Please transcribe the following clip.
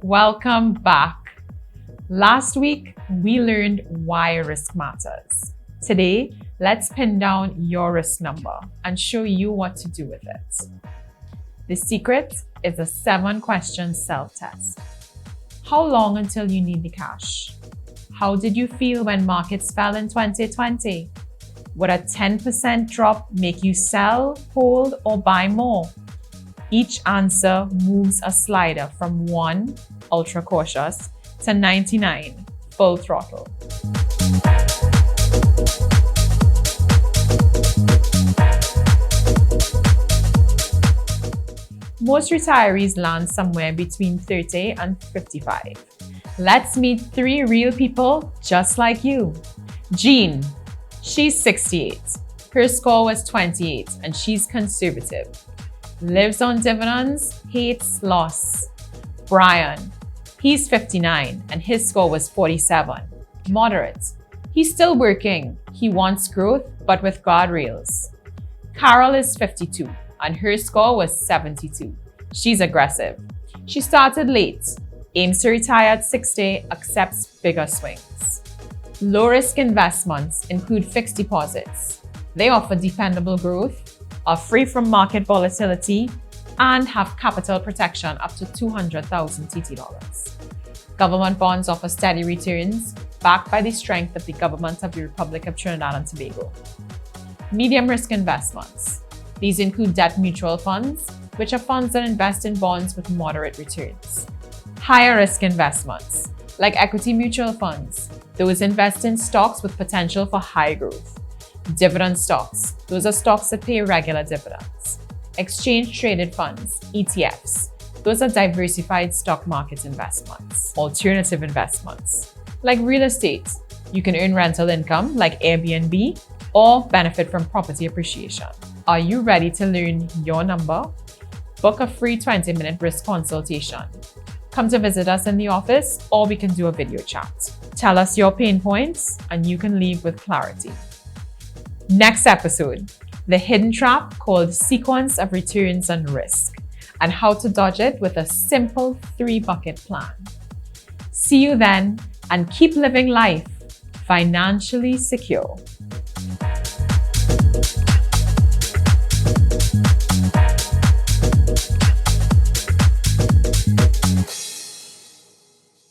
Welcome back. Last week, we learned why risk matters. Today, let's pin down your risk number and show you what to do with it. The secret is a 7-question self-test. How long until you need the cash? How did you feel when markets fell in 2020? Would a 10% drop make you sell, hold, or buy more? Each answer moves a slider from 1, ultra cautious, to 99, full throttle. Most retirees land somewhere between 30 and 55. Let's meet 3 real people just like you. Jean, she's 68. Her score was 28 and she's conservative. Lives on dividends, hates loss. Brian, he's 59 and his score was 47. Moderate. He's still working. He wants growth, but with guardrails. Carol is 52 and her score was 72. She's aggressive. She started late, aims to retire at 60, accepts bigger swings. Low-risk investments include fixed deposits. They offer dependable growth, are free from market volatility, and have capital protection up to 200,000 TT dollars. Government bonds offer steady returns, backed by the strength of the government of the Republic of Trinidad and Tobago. Medium risk investments. These include debt mutual funds, which are funds that invest in bonds with moderate returns. Higher risk investments, like equity mutual funds. Those invest in stocks with potential for high growth. Dividend stocks. Those are stocks that pay regular dividends. Exchange traded funds, ETFs. Those are diversified stock market investments. Alternative investments, like real estate. You can earn rental income like Airbnb or benefit from property appreciation. Are you ready to learn your number? Book a free 20-minute risk consultation. Come to visit us in the office or we can do a video chat. Tell us your pain points and you can leave with clarity. Next episode, the hidden trap called sequence of returns and risk and how to dodge it with a simple 3-bucket plan. See you then and keep living life financially secure.